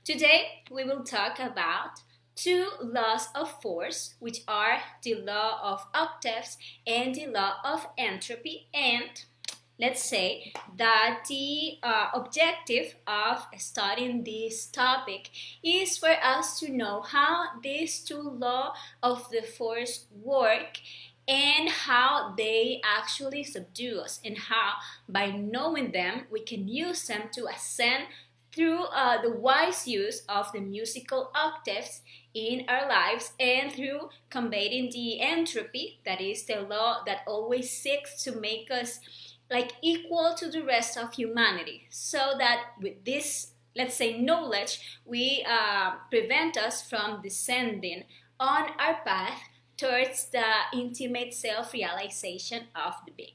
Today we will talk about two laws of force, which are the law of octaves and the law of entropy. And let's say that the objective of studying this topic is for us to know how these two laws of the force work and how they actually subdue us, and how by knowing them we can use them to ascend through the wise use of the musical octaves in our lives, and through combating the entropy, that is the law that always seeks to make us like equal to the rest of humanity, so that with this, let's say, knowledge, we prevent us from descending on our path towards the intimate self-realization of the being.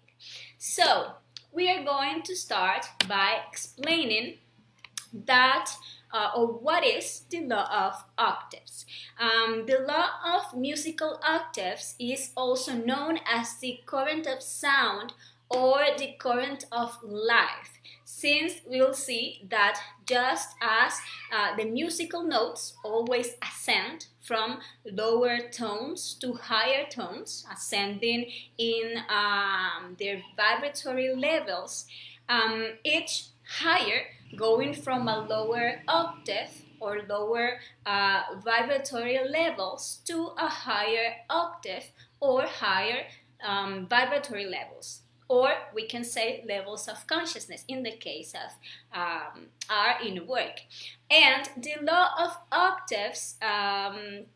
So we are going to start by explaining that or what is the law of octaves. The law of musical octaves is also known as the current of sound or the current of life, since we'll see that just as the musical notes always ascend from lower tones to higher tones, ascending in their vibratory levels, each higher going from a lower octave or lower vibratory levels to a higher octave or higher vibratory levels, or we can say levels of consciousness in the case of our inner work. And the law of octaves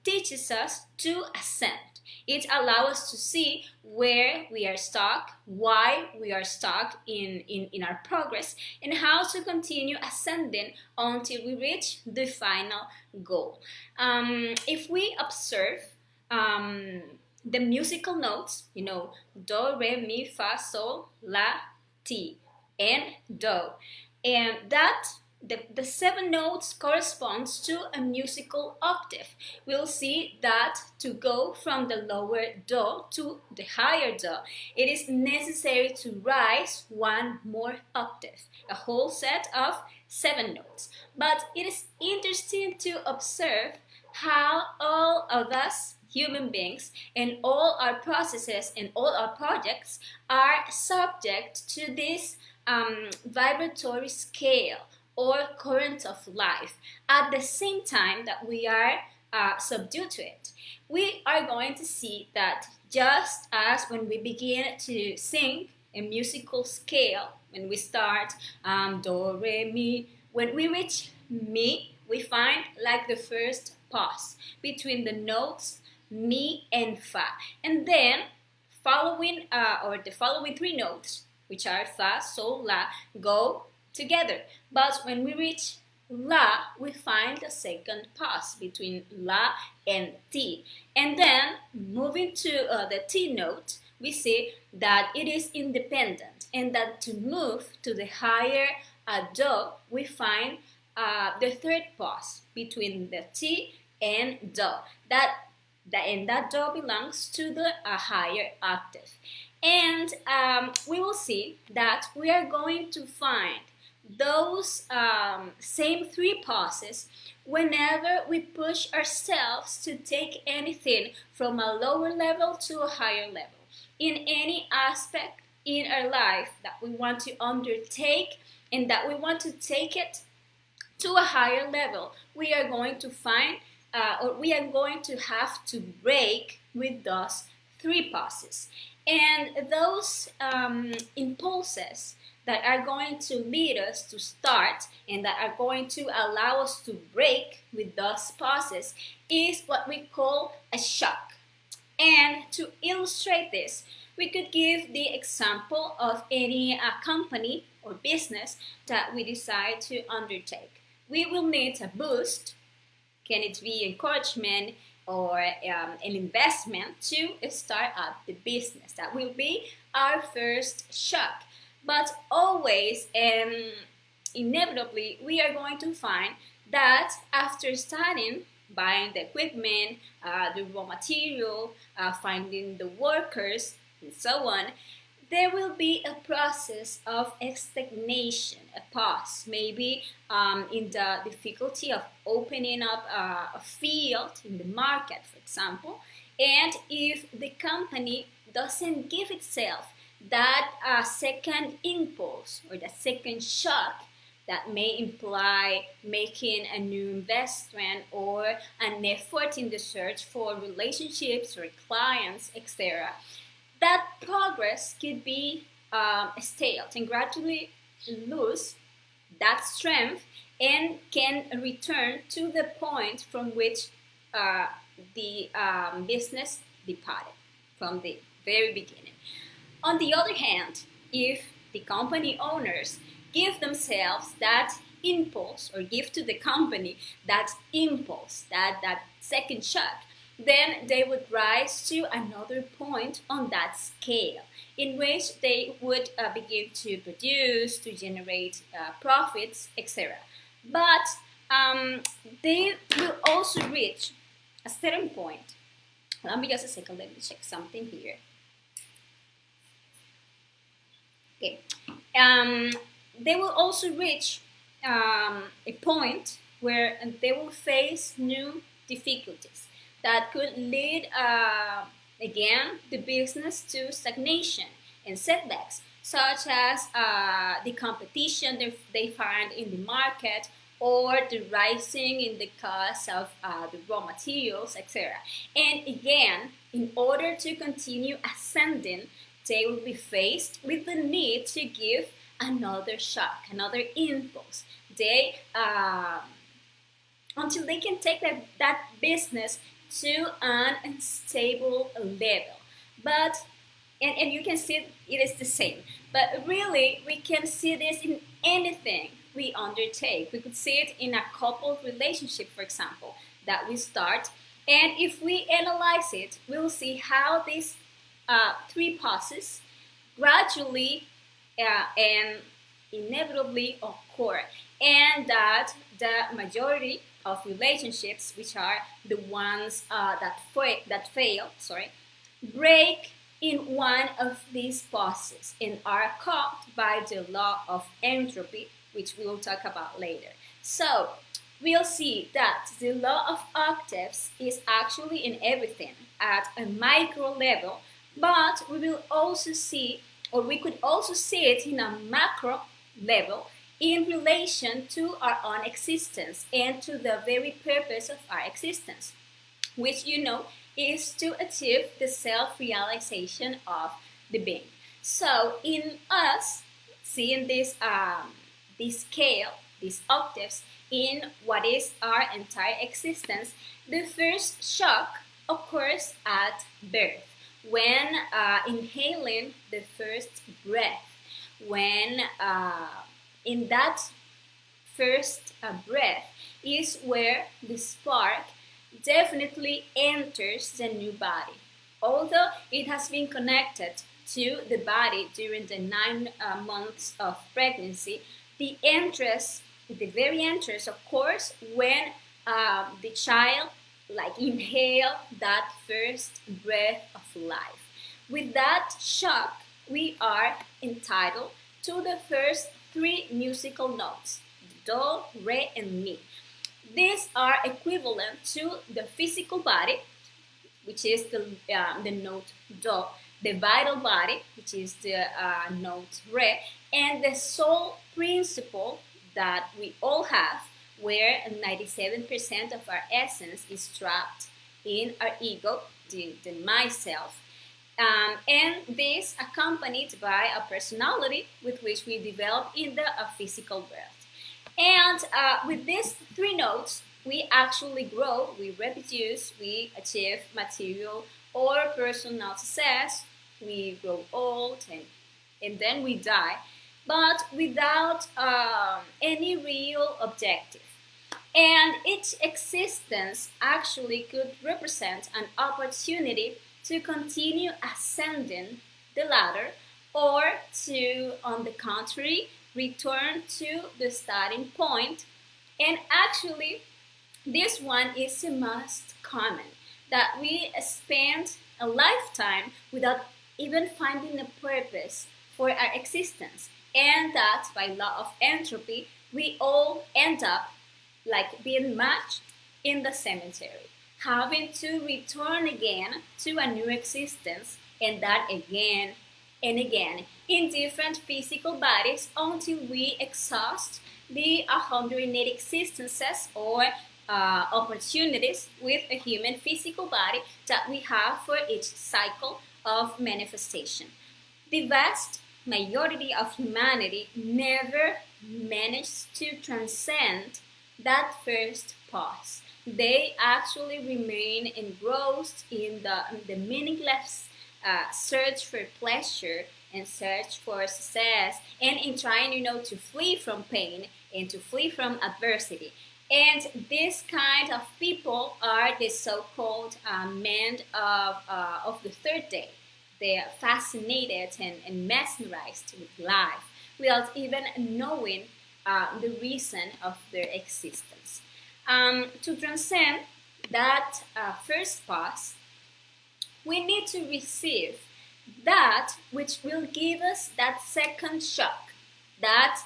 teaches us to ascend. It allows us to see where we are stuck, why we are stuck in our progress, and how to continue ascending until we reach the final goal. If we observe the musical notes, do, re, mi, fa, sol, la, ti, and do, and that the seven notes corresponds to a musical octave. We'll see that to go from the lower do to the higher do, it is necessary to rise one more octave, a whole set of seven notes. But it is interesting to observe how all of us human beings and all our processes and all our projects are subject to this vibratory scale or current of life at the same time that we are subdued to it. We are going to see that just as when we begin to sing a musical scale, when we start do, re, mi, when we reach mi, we find like the first pause between the notes mi and fa, and then the following three notes, which are fa, sol, la, go together. But when we reach la, we find the second pause between la and ti, and then moving to the ti note, we see that it is independent, and that to move to the higher do, we find the third pause between the ti and do. That do belongs to the higher octave. And we will see that we are going to find those same three pauses whenever we push ourselves to take anything from a lower level to a higher level. In any aspect in our life that we want to undertake and that we want to take it to a higher level, we are going to find or we are going to have to break with those three pauses. And those impulses that are going to lead us to start and that are going to allow us to break with those pauses is what we call a shock. And to illustrate this, we could give the example of any company or business that we decide to undertake. We will need a boost. Can it be encouragement or an investment to start up the business? That will be our first shock. But always and inevitably, we are going to find that after starting buying the equipment, the raw material, finding the workers, and so on, there will be a process of stagnation, a pause, maybe in the difficulty of opening up a field in the market, for example. And if the company doesn't give itself that second impulse or that second shock that may imply making a new investment or an effort in the search for relationships or clients, etc., that progress could be stale and gradually lose that strength and can return to the point from which the business departed from the very beginning. On the other hand, if the company owners give themselves that impulse or give to the company that impulse, that second shock, then they would rise to another point on that scale in which they would begin to produce, to generate profits, etc. But they will also reach a certain point. Let me just a second, let me check something here. Okay. They will also reach a point where they will face new difficulties that could lead again the business to stagnation and setbacks, such as the competition they find in the market or the rising in the cost of the raw materials, etc. And again, in order to continue ascending, they will be faced with the need to give another shock, another impulse. They until they can take that business to an unstable level. But and you can see it is the same. But really, we can see this in anything we undertake. We could see it in a couple relationship, for example, that we start. And if we analyze it, we'll see how these three pauses gradually and inevitably occur, and that the majority of relationships, which are the ones that fail, break in one of these pauses and are caught by the law of entropy, which we will talk about later. So we'll see that the law of octaves is actually in everything at a micro level, but we will also see, or we could also see it in a macro level in relation to our own existence and to the very purpose of our existence, which is to achieve the self-realization of the being. So in us, seeing this scale, these octaves in what is our entire existence, the first shock occurs at birth, when inhaling the first breath, when in that first breath is where the spark definitely enters the new body. Although it has been connected to the body during the 9 months of pregnancy, the very entrance, of course, when the child inhale that first breath of life. With that shock, we are entitled to the first 3 musical notes, do, re, and mi. These are equivalent to the physical body, which is the note do, the vital body, which is the note re, and the soul principle that we all have, where 97% of our essence is trapped in our ego, the myself. And this accompanied by a personality with which we develop in the physical birth. And with these 3 notes, we actually grow, we reproduce, we achieve material or personal success, we grow old, and then we die, but without any real objective. And each existence actually could represent an opportunity to continue ascending the ladder, or to, on the contrary, return to the starting point. And actually, this one is the most common, that we spend a lifetime without even finding a purpose for our existence. And that by law of entropy, we all end up like being matched in the cemetery, having to return again to a new existence, and that again and again in different physical bodies until we exhaust the 108 existences or opportunities with a human physical body that we have for each cycle of manifestation. The vast majority of humanity never managed to transcend that first pause. They actually remain engrossed in the meaningless search for pleasure and search for success, and in trying, to flee from pain and to flee from adversity. And this kind of people are the so-called men of the third day. They are fascinated and mesmerized with life without even knowing the reason of their existence. To transcend that first pause, we need to receive that which will give us that second shock, that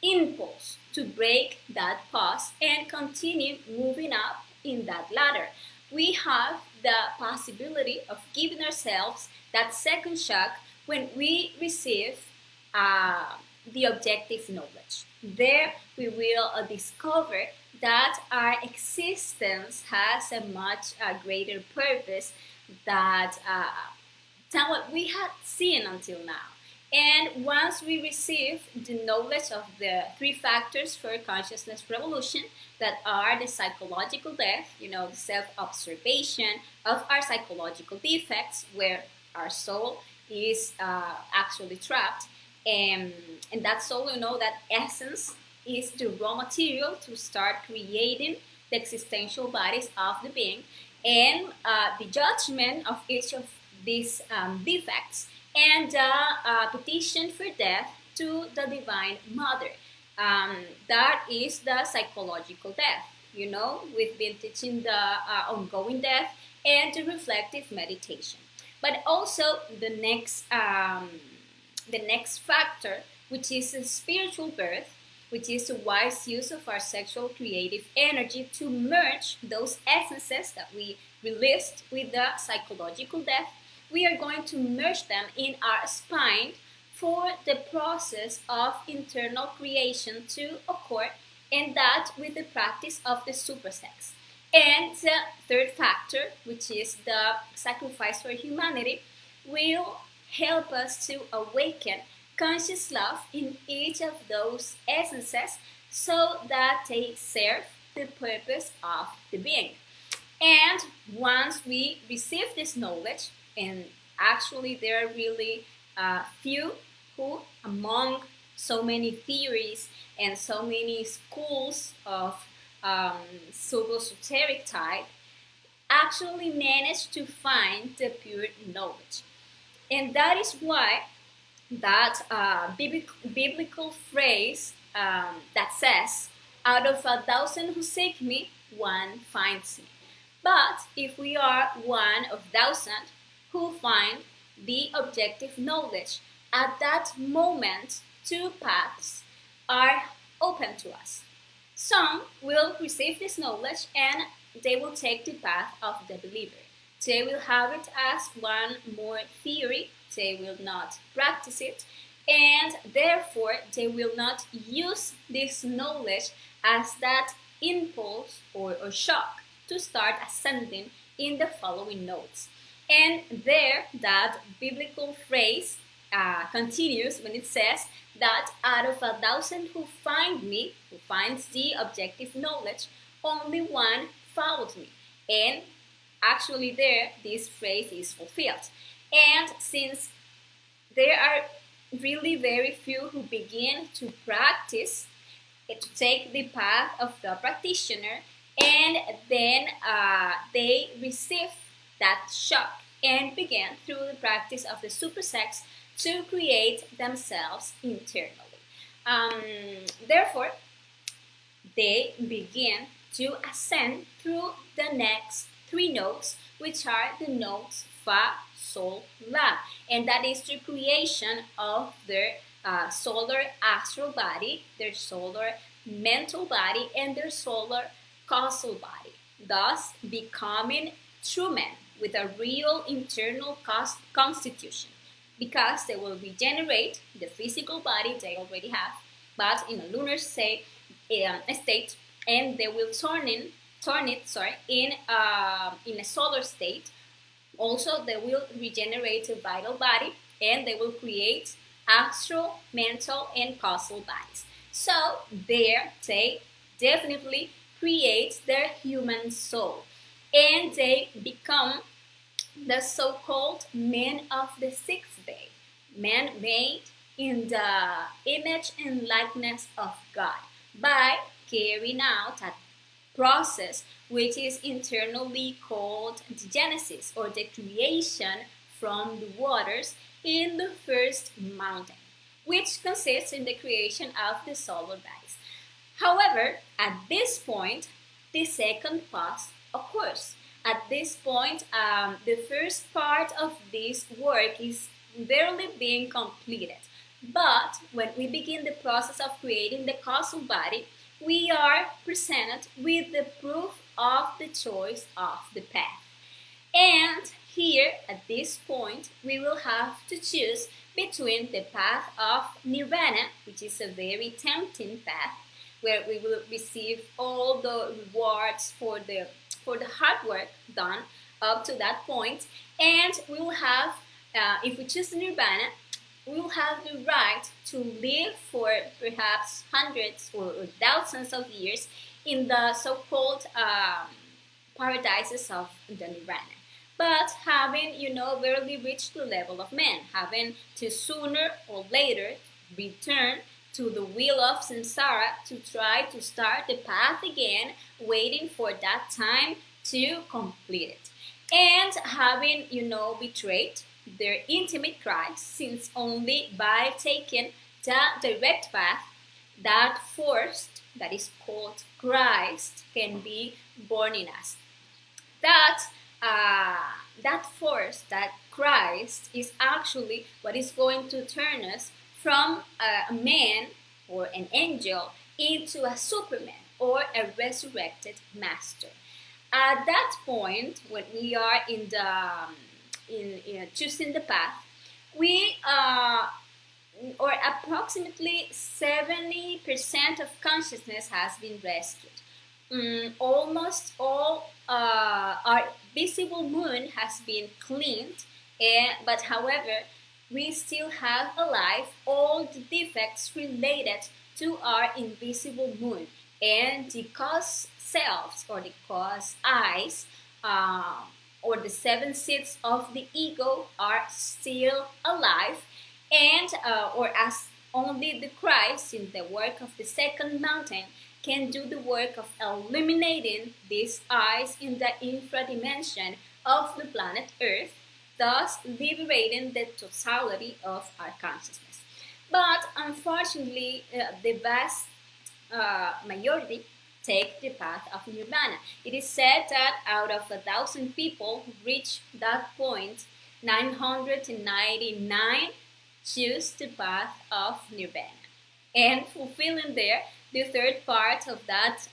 impulse to break that pause and continue moving up in that ladder. We have the possibility of giving ourselves that second shock when we receive the objective knowledge. There we will discover that our existence has a much greater purpose than what we had seen until now. And once we receive the knowledge of the three factors for consciousness revolution, that are the psychological death, the self-observation of our psychological defects, where our soul is actually trapped, and that soul, that essence is the raw material to start creating the existential bodies of the being, and the judgment of each of these defects, and petition for death to the Divine Mother. That is the psychological death. We've been teaching the ongoing death and the reflective meditation. But also the next factor, which is a spiritual birth, which is the wise use of our sexual creative energy to merge those essences that we released with the psychological death. We are going to merge them in our spine for the process of internal creation to occur, and that with the practice of the supersex. And the third factor, which is the sacrifice for humanity, will help us to awaken conscious love in each of those essences so that they serve the purpose of the being. And once we receive this knowledge, and actually there are really few who, among so many theories and so many schools of pseudo-esoteric type, actually manage to find the pure knowledge. And that is why that biblical phrase that says, "Out of 1,000 who seek me, one finds me." But if we are one of 1,000 who find the objective knowledge, at that moment, two paths are open to us. Some will receive this knowledge and they will take the path of the believer. They will have it as one more theory, they will not practice it, and therefore they will not use this knowledge as that impulse or shock to start ascending in the following notes. And there, that biblical phrase continues when it says that out of 1,000 who find me, who finds the objective knowledge, only one followed me. And actually there, this phrase is fulfilled. And since there are really very few who begin to practice, to take the path of the practitioner, and then they receive that shock and begin through the practice of the supersex to create themselves internally. Therefore, they begin to ascend through the next three notes, which are the notes Fa, soul law, and that is the creation of their solar astral body, their solar mental body, and their solar causal body, thus becoming true men with a real internal constitution, because they will regenerate the physical body they already have, but in a lunar state, and they will turn it in a solar state. Also, they will regenerate a vital body, and they will create astral, mental, and causal bodies. So there they definitely create their human soul, and they become the so-called men of the sixth day, men made in the image and likeness of God, by carrying out a process which is internally called the Genesis, or the creation from the waters in the first mountain, which consists in the creation of the solar bodies. However, at this point, the second pass occurs. At this point, the first part of this work is barely being completed. But when we begin the process of creating the causal body, we are presented with the proof of the choice of the path. And here, at this point, we will have to choose between the path of nirvana, which is a very tempting path, where we will receive all the rewards for the hard work done up to that point, and we will have, if we choose nirvana, we will have the right to live for perhaps hundreds or thousands of years in the so-called paradises of the nirvana. But having, barely reached the level of man, having to sooner or later return to the wheel of samsara to try to start the path again, waiting for that time to complete it. And having, betrayed their intimate Christ, since only by taking the direct path, that force that is called Christ can be born in us. That force, that Christ, is actually what is going to turn us from a man or an angel into a superman or a resurrected master. At that point, when we are in choosing the path, we or approximately 70% of consciousness has been rescued. Almost all our visible moon has been cleaned, but however, we still have alive all the defects related to our invisible moon, and the cause selves, or the cause eyes, or the seven seeds of the ego are still alive, and or as only the Christ in the work of the second mountain can do the work of eliminating these eyes in the infra dimension of the planet Earth, thus liberating the totality of our consciousness. But unfortunately, the vast majority take the path of nirvana. It is said that out of 1,000 people who reach that point, 999 choose the path of nirvana, and fulfilling there the third part of that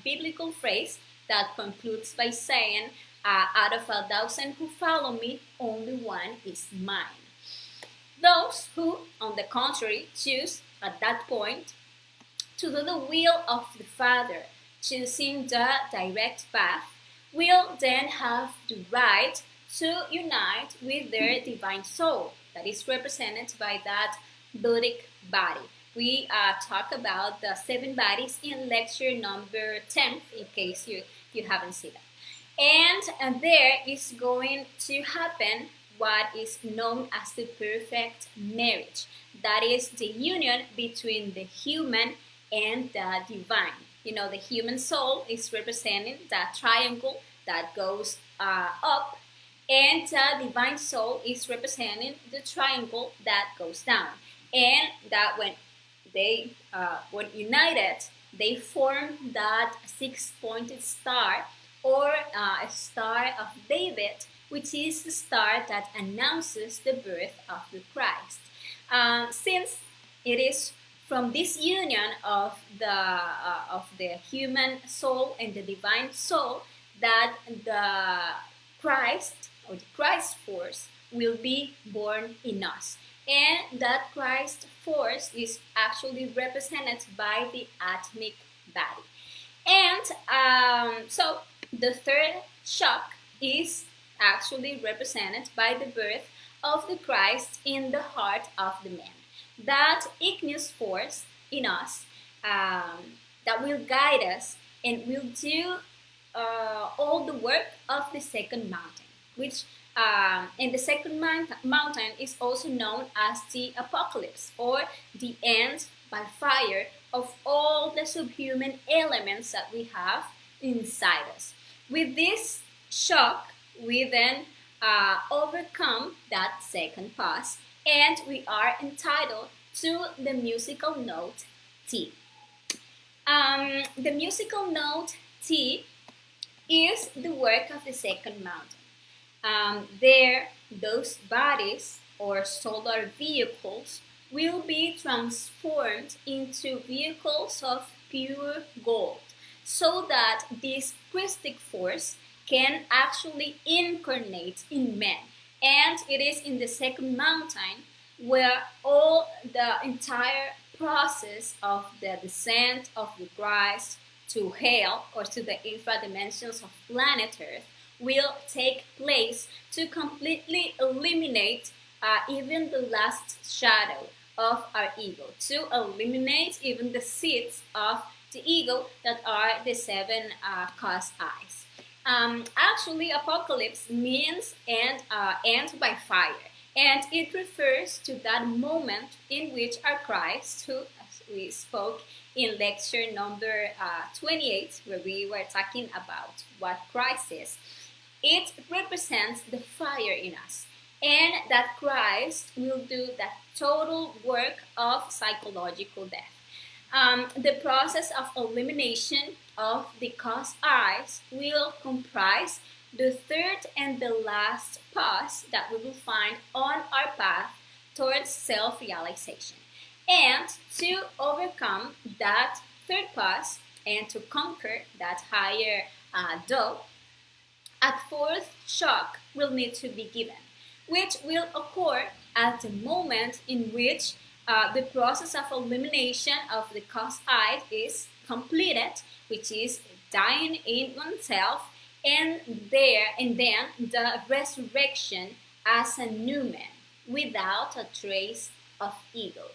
biblical phrase that concludes by saying, out of 1,000 who follow me, only one is mine. Those who, on the contrary, choose at that point to do the will of the Father, choosing the direct path, will then have the right to unite with their divine soul, that is represented by that Buddhic body. We talk about the 7 bodies in lecture number 10, in case you haven't seen that. And there is going to happen what is known as the perfect marriage. That is the union between the human and the divine. The human soul is representing that triangle that goes up, and the divine soul is representing the triangle that goes down. And that when they were united, they formed that 6-pointed star or a Star of David, which is the star that announces the birth of the Christ. Since it is from this union of the human soul and the divine soul that the Christ or the Christ force will be born in us. And that Christ force is actually represented by the atomic body. And so the third shock is actually represented by the birth of the Christ in the heart of the man. That igneous force in us that will guide us and will do all the work of the second mountain, which and the second mountain is also known as the apocalypse, or the end by fire of all the subhuman elements that we have inside us. With this shock, we then overcome that second pass, and we are entitled to the musical note T. The musical note T is the work of the second mountain. There, those bodies or solar vehicles will be transformed into vehicles of pure gold, so that this Christic force can actually incarnate in men. And it is in the second mountain where all the entire process of the descent of the Christ to hell or to the infra dimensions of planet Earth will take place to completely eliminate even the last shadow of our ego, to eliminate even the seeds of the ego that are the seven cause eyes. Actually, apocalypse means end by fire, and it refers to that moment in which our Christ, who, as we spoke in lecture number 28, where we were talking about what Christ is, it represents the fire in us, and that Christ will do that total work of psychological death. The process of elimination of the cause eyes will comprise the third and the last path that we will find on our path towards self-realization. And to overcome that third path and to conquer that higher dough, a fourth shock will need to be given, which will occur at the moment in which the process of elimination of the cause eye is completed, which is dying in oneself, and then the resurrection as a new man without a trace of ego.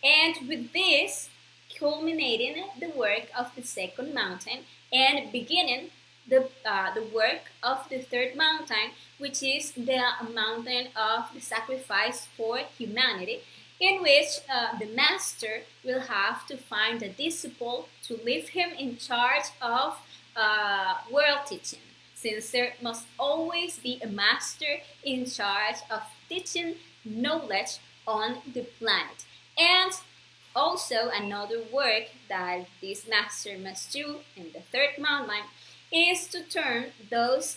And with this, culminating the work of the second mountain and beginning the work of the third mountain, which is the mountain of the sacrifice for humanity, in which the master will have to find a disciple to leave him in charge of world teaching, since there must always be a master in charge of teaching knowledge on the planet. And also another work that this master must do in the third mountain is to turn those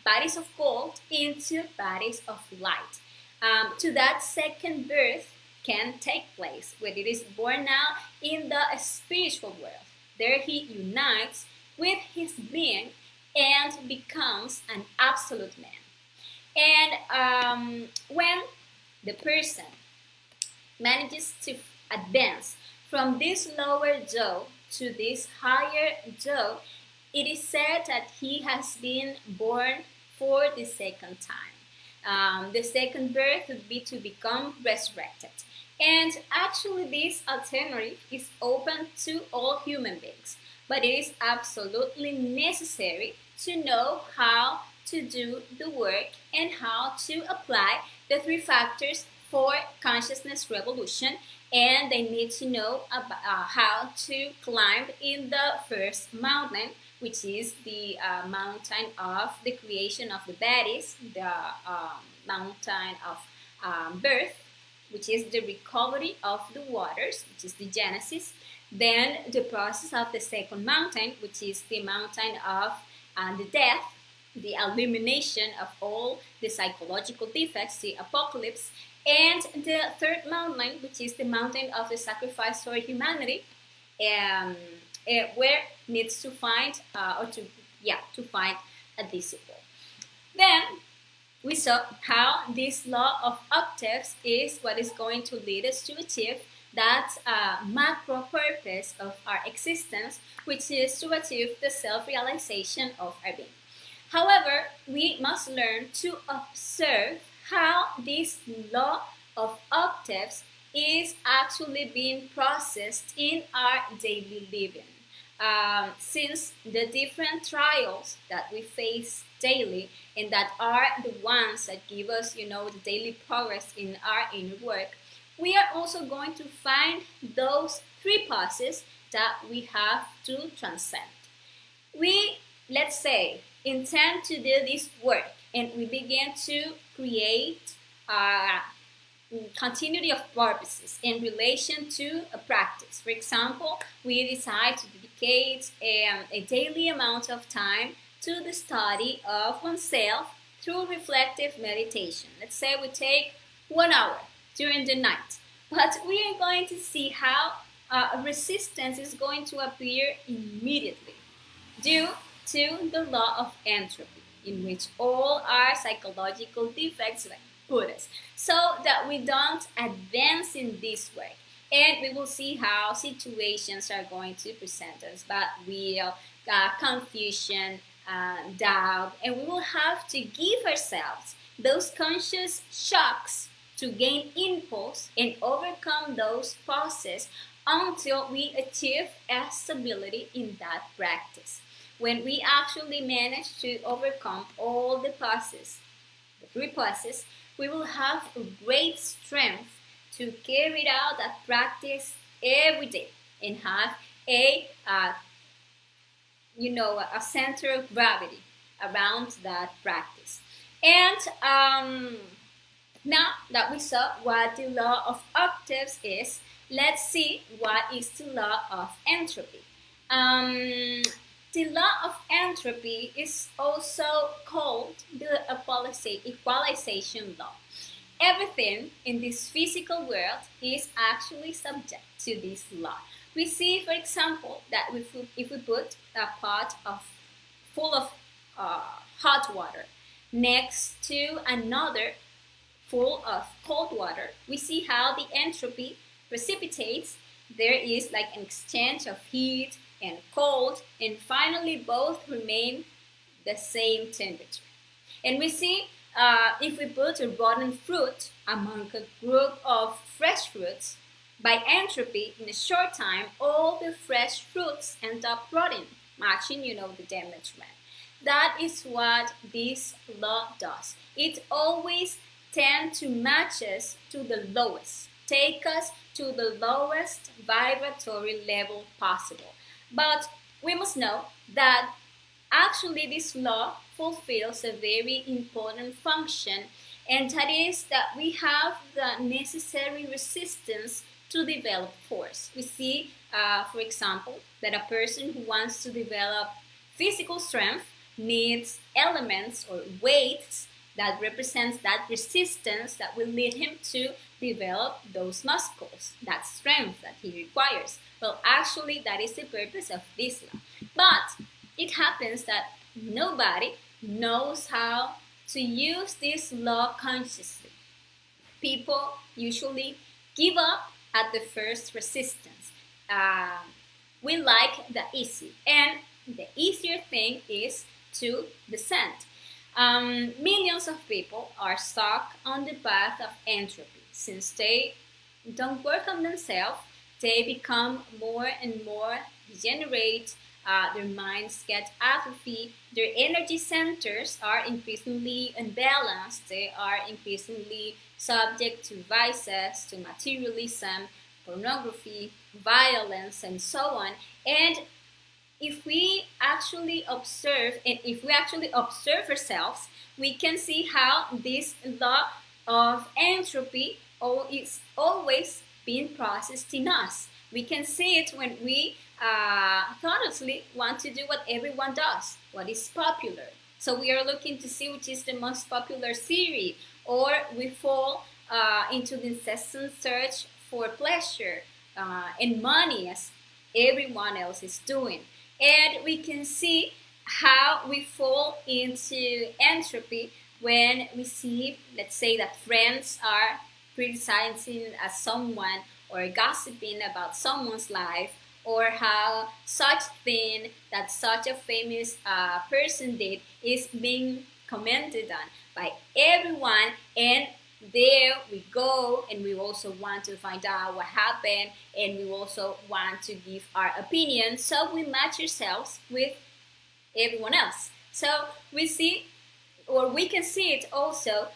bodies of gold into bodies of light. To that second birth can take place when it is born now in the spiritual world. There he unites with his being and becomes an absolute man. And when the person manages to advance from this lower dough to this higher dough, it is said that he has been born for the second time. The second birth would be to become resurrected. And actually, this alternative is open to all human beings, but it is absolutely necessary to know how to do the work and how to apply the three factors for consciousness revolution, and they need to know about, how to climb in the first mountain, which is the mountain of the creation of the bodies, the mountain of birth, which is the recovery of the waters, which is the Genesis, Then the process of the second mountain, which is the mountain of the death, the elimination of all the psychological defects, the apocalypse, and the third mountain, which is the mountain of the sacrifice for humanity, where needs to find to find a disciple. Then we saw how this law of octaves is what is going to lead us to achieve that macro purpose of our existence, which is to achieve the self-realization of our being. However, we must learn to observe how this law of octaves is actually being processed in our daily living. Since the different trials that we face daily and that are the ones that give us, the daily progress in our inner work, we are also going to find those three pauses that we have to transcend. We, let's say, intend to do this work and we begin to create continuity of purposes in relation to a practice. For example, we decide to dedicate a daily amount of time to the study of oneself through reflective meditation. Let's say we take 1 hour during the night, but we are going to see how resistance is going to appear immediately due to the law of entropy, in which all our psychological defects put us, so that we don't advance in this way. And we will see how situations are going to present us bad will, confusion, doubt, and we will have to give ourselves those conscious shocks to gain impulse and overcome those pauses until we achieve a stability in that practice. When we actually manage to overcome all the pauses, the three pauses, we will have a great strength to carry out that practice every day and have a center of gravity around that practice. And now that we saw what the law of octaves is, let's see what is the law of entropy. The law of entropy is also called the equalization law. Everything in this physical world is actually subject to this law. We see, for example, that if we put a pot full of hot water next to another full of cold water, we see how the entropy precipitates. There is like an exchange of heat and cold, and finally both remain the same temperature. And we see if we put a rotten fruit among a group of fresh fruits, by entropy, in a short time, all the fresh fruits end up rotting, matching, the damaged one. That is what this law does. It always tends to match us to the lowest, take us to the lowest vibratory level possible. But we must know that actually this law fulfills a very important function, and that is that we have the necessary resistance to develop force. We see, for example, that a person who wants to develop physical strength needs elements or weights that represents that resistance that will lead him to develop those muscles, that strength that he requires. Well, actually, that is the purpose of this law. But it happens that nobody knows how to use this law consciously. People usually give up at the first resistance. We like the easy, and the easier thing is to descend. Millions of people are stuck on the path of entropy. Since they don't work on themselves, they become more and more degenerate. Their minds get atrophy. Their energy centers are increasingly unbalanced. They are increasingly subject to vices, to materialism, pornography, violence, and so on. And if we actually observe ourselves, we can see how this law of entropy is always being processed in us. We can see it when we thoughtlessly want to do what everyone does, what is popular. So we are looking to see which is the most popular series, or we fall into the incessant search for pleasure and money as everyone else is doing. And we can see how we fall into entropy when we see, let's say, that friends are criticizing someone or gossiping about someone's life, or how such thing that such a famous person did is being commented on by everyone, and there we go, and we also want to find out what happened, and we also want to give our opinion, so we match ourselves with everyone else. So we see, or we can see it also,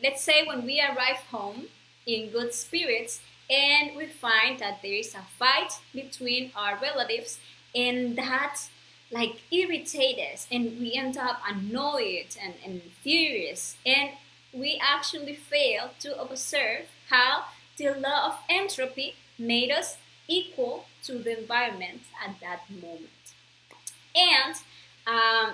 let's say when we arrive home in good spirits and we find that there is a fight between our relatives, and that like irritate us, and we end up annoyed and furious, and we actually fail to observe how the law of entropy made us equal to the environment at that moment. And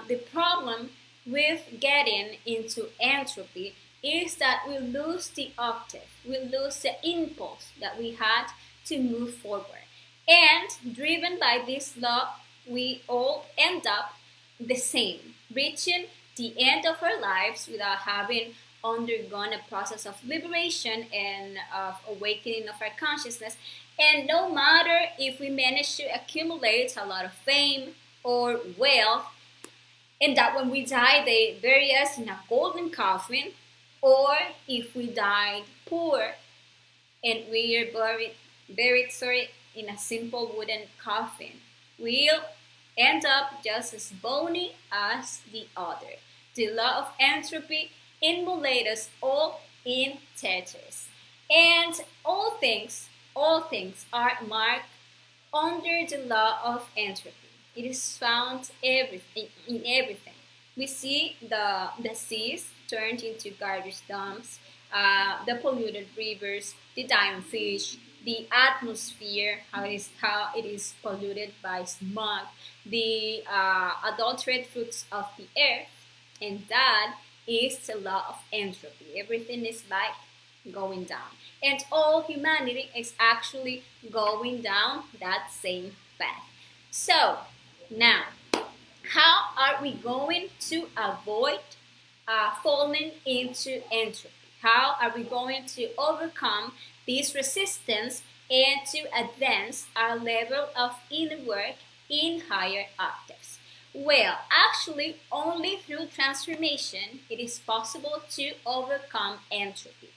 the problem with getting into entropy is that we lose the octave, we lose the impulse that we had to move forward. And driven by this law, we all end up the same, reaching the end of our lives without having undergone a process of liberation and of awakening of our consciousness. And no matter if we manage to accumulate a lot of fame or wealth, and that when we die they bury us in a golden coffin, or if we died poor and we are buried in a simple wooden coffin, we'll end up just as bony as the other. The law of entropy immolates us all in tatters, and all things are marked under the law of entropy. It is found in everything. We see the seas turned into garbage dumps, the polluted rivers, the dying fish, the atmosphere, how it is polluted by smog, the adulterated fruits of the earth, and that is the law of entropy. Everything is like going down, and all humanity is actually going down that same path. So now, how are we going to avoid falling into entropy? How are we going to overcome this resistance and to advance our level of inner work in higher octaves? Well, actually, only through transformation it is possible to overcome entropy.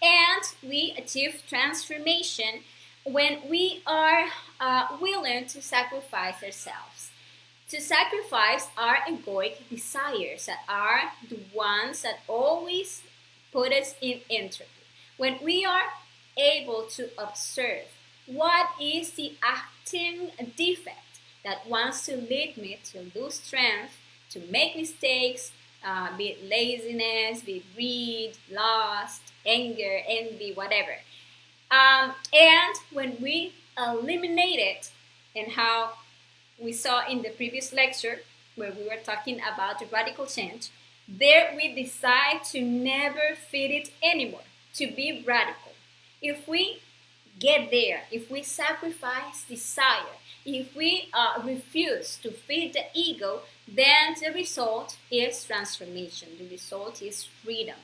And we achieve transformation when we are willing to sacrifice ourselves. To sacrifice our egoic desires that are the ones that always put us in entropy. When we are able to observe what is the acting defect that wants to lead me to lose strength, to make mistakes, be it laziness, be it greed, lust, anger, envy, whatever. And when we eliminate it, and how we saw in the previous lecture where we were talking about the radical change, there we decide to never feed it anymore, to be radical. If we get there, if we sacrifice desire, if we refuse to feed the ego, then the result is transformation. The result is freedom.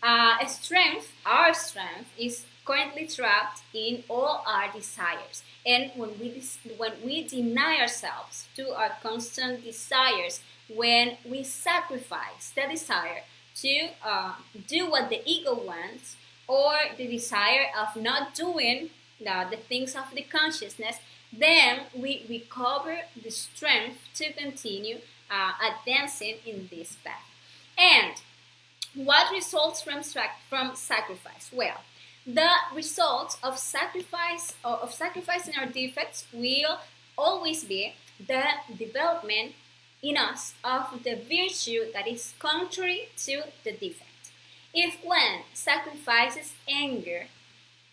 Our strength is currently trapped in all our desires. And when we deny ourselves to our constant desires, when we sacrifice the desire to do what the ego wants, or the desire of not doing the things of the consciousness, then we recover the strength to continue advancing in this path. And what results from sacrifice? Well, the results of sacrificing our defects will always be the development in us of the virtue that is contrary to the defect. If one sacrifices anger,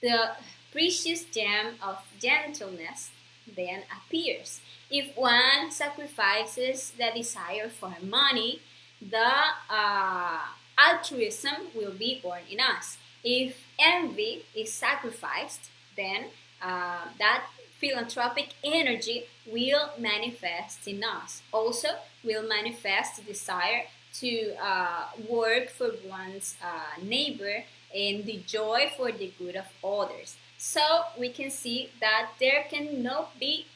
the precious gem of gentleness then appears. If one sacrifices the desire for money, the altruism will be born in us. If envy is sacrificed, then that philanthropic energy will manifest in us. Also, will manifest the desire to work for one's neighbor and the joy for the good of others. So we can see that there cannot be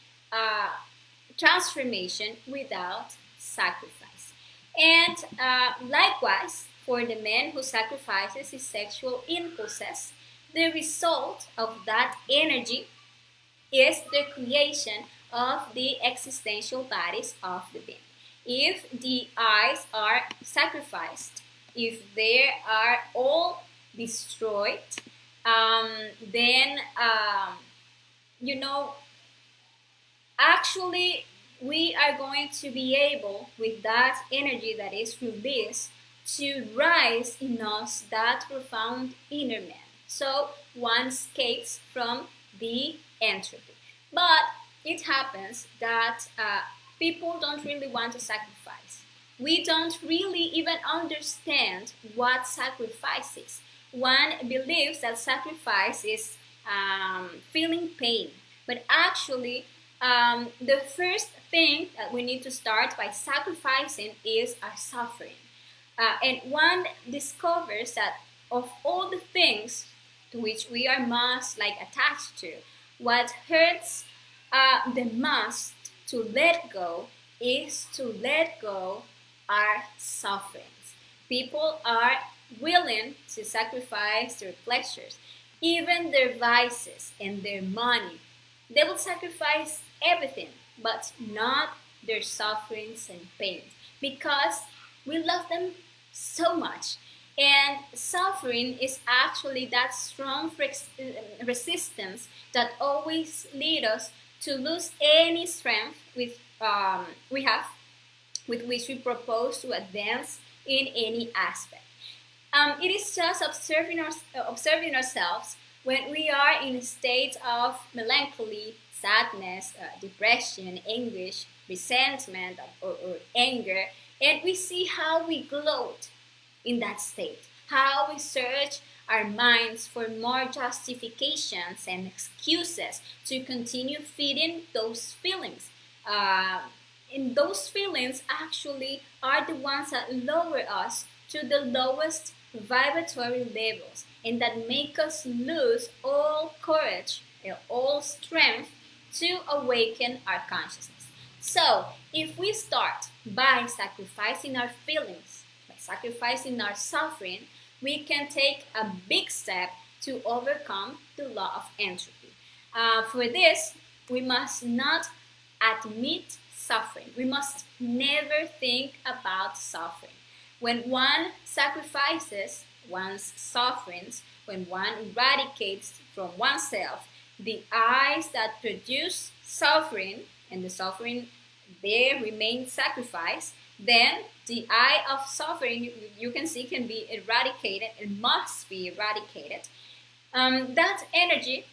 transformation without sacrifice. And likewise, for the man who sacrifices his sexual impulses, the result of that energy is the creation of the existential bodies of the being. If the eyes are sacrificed, if they are all destroyed, then actually we are going to be able, with that energy that is released, to rise in us that profound inner man. So one escapes from the entropy. But it happens that people don't really want to sacrifice. We don't really even understand what sacrifice is. One believes that sacrifice is feeling pain, but actually the first thing that we need to start by sacrificing is our suffering. And one discovers that of all the things to which we are most attached to, what hurts the most to let go is to let go our sufferings. People are willing to sacrifice their pleasures, even their vices and their money. They will sacrifice everything, but not their sufferings and pains, because we love them so much. And suffering is actually that strong resistance that always leads us to lose any strength we have, with which we propose to advance in any aspect. It is just observing ourselves when we are in a state of melancholy, sadness, depression, anguish, resentment, or anger, and we see how we gloat in that state, how we search our minds for more justifications and excuses to continue feeding those feelings. And those feelings actually are the ones that lower us to the lowest vibratory levels and that make us lose all courage and all strength to awaken our consciousness. So, if we start by sacrificing our feelings, by sacrificing our suffering, we can take a big step to overcome the law of entropy. For this, we must not admit suffering. We must never think about suffering. When one sacrifices one's sufferings, when one eradicates from oneself the eyes that produce suffering, and the suffering there remains sacrificed, then the eye of suffering, you can see, can be eradicated. It must be eradicated. That energy,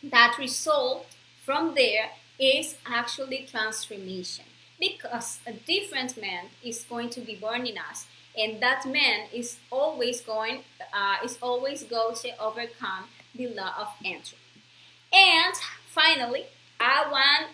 that result from there is actually transformation, because a different man is going to be born in us, and that man is always going to overcome the law of entropy. And finally, I want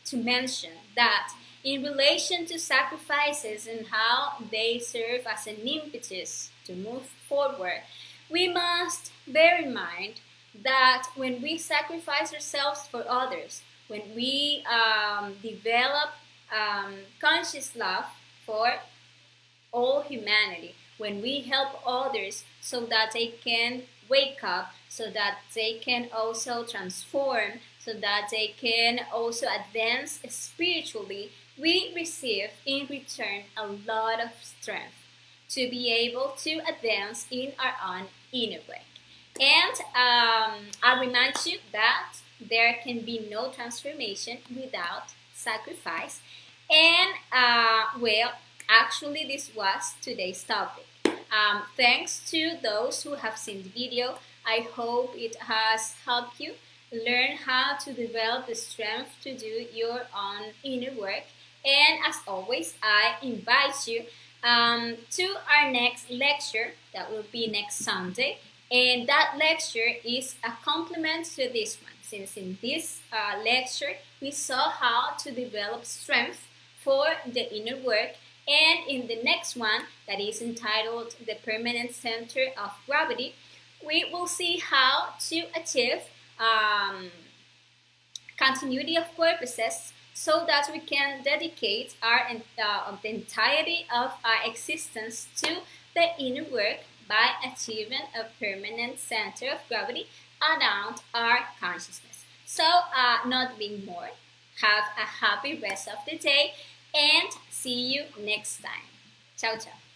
to mention that in relation to sacrifices and how they serve as an impetus to move forward, we must bear in mind that when we sacrifice ourselves for others, when we develop conscious love for all humanity, when we help others so that they can wake up, so that they can also transform, so that they can also advance spiritually, we receive in return a lot of strength to be able to advance in our own inner way. And I remind you that there can be no transformation without sacrifice. And well, actually, this was today's topic. Thanks to those who have seen the video. I hope it has helped you learn how to develop the strength to do your own inner work. And as always, I invite you to our next lecture that will be next Sunday. And that lecture is a complement to this one, since in this lecture we saw how to develop strength for the inner work, and in the next one, that is entitled The Permanent Center of Gravity, we will see how to achieve continuity of purposes so that we can dedicate the entirety of our existence to the inner work by achieving a permanent center of gravity around our consciousness. So, not being more, have a happy rest of the day and see you next time. Ciao, ciao.